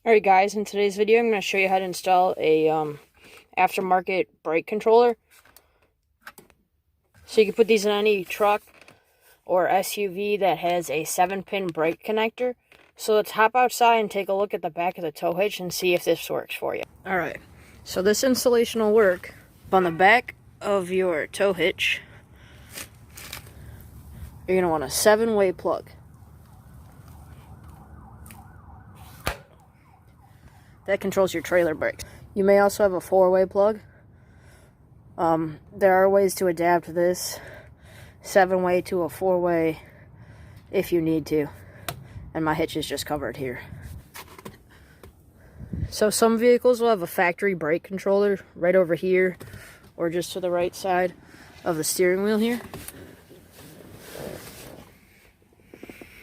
Alright guys, in today's video I'm going to show you how to install a aftermarket brake controller. So you can put these in any truck or SUV that has a 7-pin brake connector. So let's hop outside and take a look at the back of the tow hitch and see if this works for you. Alright, so this installation will work on the back of your tow hitch. You're going to want a 7-way plug. That controls your trailer brakes. You may also have a 4-way plug. There are ways to adapt this 7-way to a 4-way if you need to. And my hitch is just covered here. So some vehicles will have a factory brake controller right over here or just to the right side of the steering wheel here.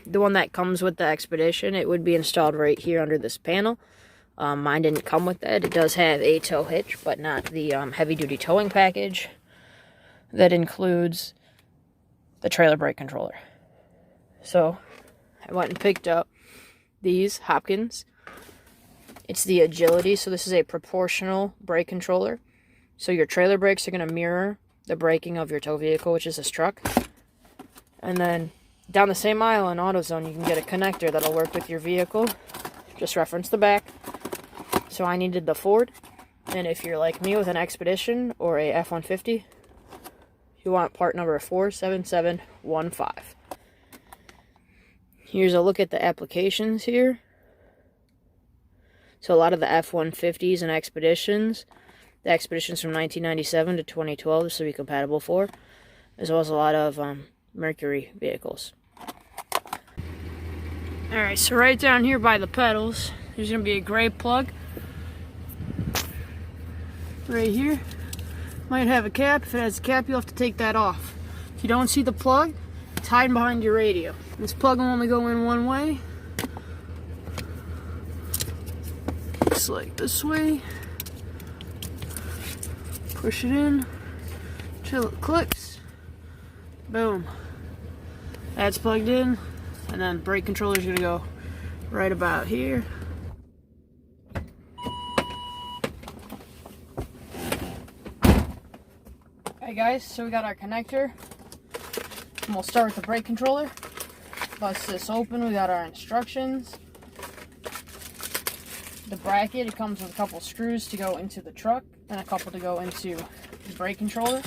The one that comes with the Expedition, it would be installed right here under this panel. Mine didn't come with that. It does have a tow hitch, but not the heavy-duty towing package that includes the trailer brake controller. So I went and picked up these Hopkins. It's the Agility, so this is a proportional brake controller. So your trailer brakes are going to mirror the braking of your tow vehicle, which is this truck. And then down the same aisle in AutoZone, you can get a connector that'll work with your vehicle. Just reference the back. So I needed the Ford, and if you're like me with an Expedition or a F-150, you want part number 47715. Here's a look at the applications here. So a lot of the F-150s and Expeditions, the Expeditions from 1997 to 2012, this will be compatible for, as well as a lot of Mercury vehicles. Alright, so right down here by the pedals, there's going to be a gray plug. Right here. Might have a cap. If it has a cap, you'll have to take that off. If you don't see the plug, it's hiding behind your radio. This plug will only go in one way. Looks like this way. Push it in till it clicks. Boom. That's plugged in. And then brake controller is going to go right about here. Alright guys, so we got our connector. And we'll start with the brake controller. Bust this open, we got our instructions. The bracket, it comes with a couple screws to go into the truck and a couple to go into the brake controller.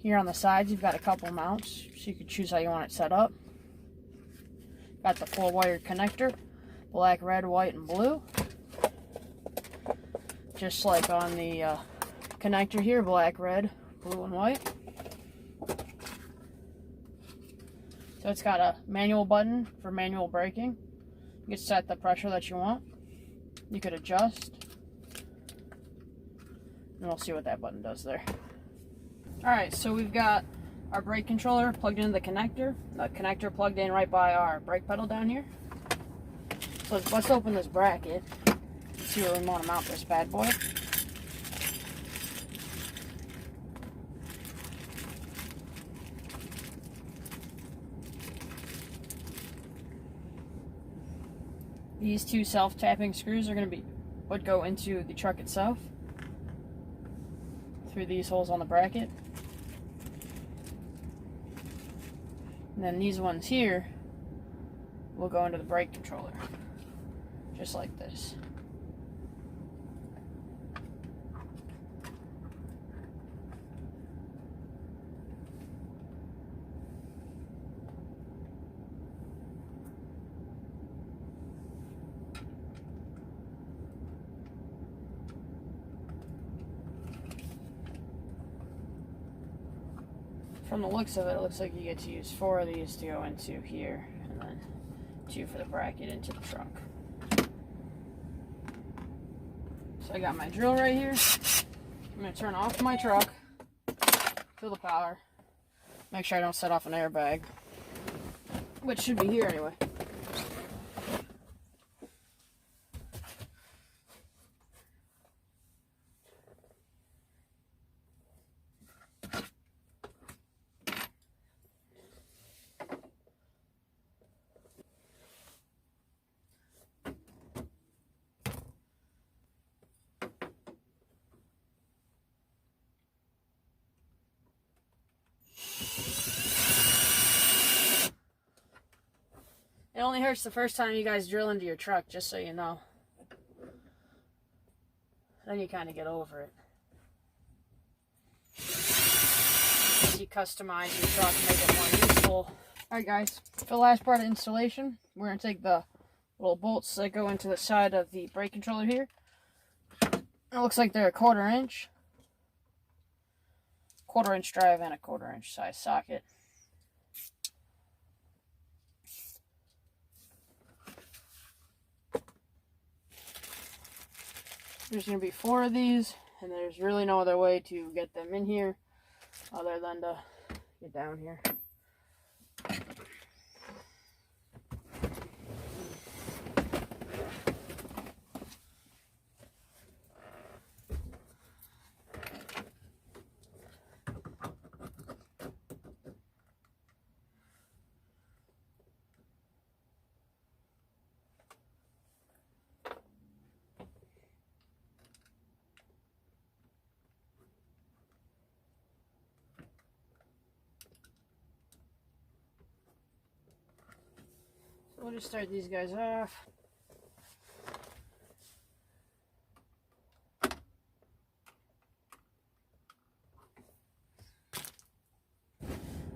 Here on the sides you've got a couple mounts, so you can choose how you want it set up. Got the 4-wired connector, black, red, white, and blue. Just like on the connector here, black, red, blue, and white. So it's got a manual button for manual braking. You can set the pressure that you want. You could adjust. And we'll see what that button does there. Alright, so we've got our brake controller plugged into the connector plugged in right by our brake pedal down here. So let's open this bracket and see where we want to mount this bad boy. These two self-tapping screws are going to would go into the truck itself through these holes on the bracket. And then these ones here will go into the brake controller, just like this. From the looks of it, it looks like you get to use 4 of these to go into here, and then 2 for the bracket into the trunk. So I got my drill right here. I'm going to turn off my truck, fill the power, make sure I don't set off an airbag, which should be here anyway. only hurts the first time you guys drill into your truck, just so you know. Then you kind of get over it. As you customize your truck and make it more useful. Alright guys, for the last part of installation, we're going to take the little bolts that go into the side of the brake controller here. It looks like they're a 1/4 inch. 1/4 inch drive and a 1/4 inch size socket. There's going to be 4 of these, and there's really no other way to get them in here other than to get down here. We'll just start these guys off.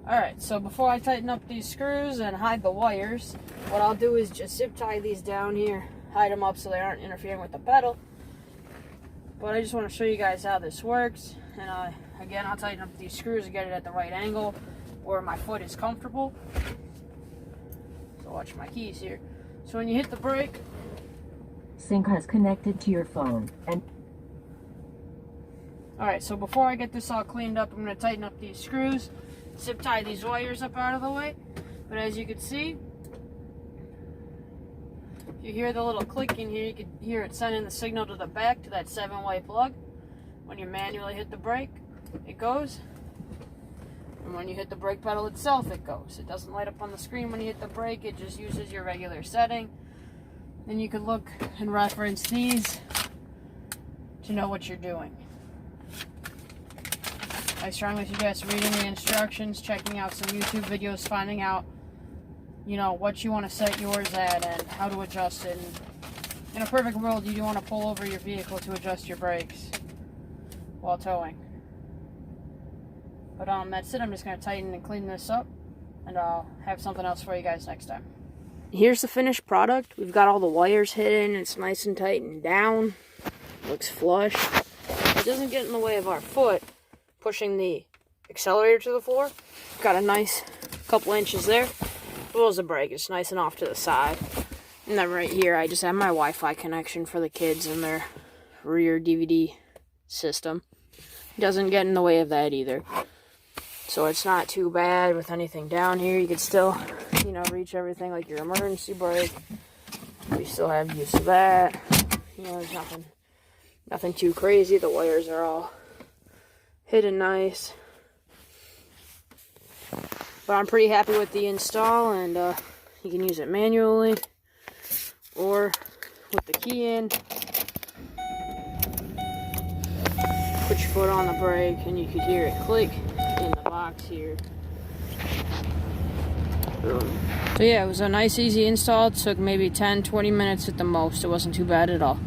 Alright, so before I tighten up these screws and hide the wires, what I'll do is just zip tie these down here, hide them up so they aren't interfering with the pedal. But I just want to show you guys how this works. And again, I'll tighten up these screws and get it at the right angle where my foot is comfortable. Watch my keys here. So when you hit the brake, sync has connected to your phone. And alright, so before I get this all cleaned up, I'm going to tighten up these screws, zip tie these wires up out of the way. But as you can see, if you hear the little click in here, you can hear it sending the signal to the back to that 7-way plug. When you manually hit the brake, it goes. And when you hit the brake pedal itself, it goes. It doesn't light up on the screen when you hit the brake, it just uses your regular setting. Then you can look and reference these to know what you're doing. I strongly suggest reading the instructions, checking out some YouTube videos, finding out, you know, what you want to set yours at and how to adjust it. And in a perfect world, you do want to pull over your vehicle to adjust your brakes while towing. But that's it. I'm just going to tighten and clean this up, and I'll have something else for you guys next time. Here's the finished product. We've got all the wires hidden. It's nice and tightened down. Looks flush. It doesn't get in the way of our foot pushing the accelerator to the floor. Got a nice couple inches there. As well as the brake. It's nice and off to the side. And then right here, I just have my Wi-Fi connection for the kids and their rear DVD system. It doesn't get in the way of that either. So it's not too bad with anything down here. You can still, you know, reach everything like your emergency brake. We still have use of that. You know, there's nothing too crazy. The wires are all hidden nice. But I'm pretty happy with the install, and you can use it manually or with the key in. Put your foot on the brake and you could hear it click in the box here. So yeah, it was a nice easy install. It took maybe 10-20 minutes at the most. It wasn't too bad at all.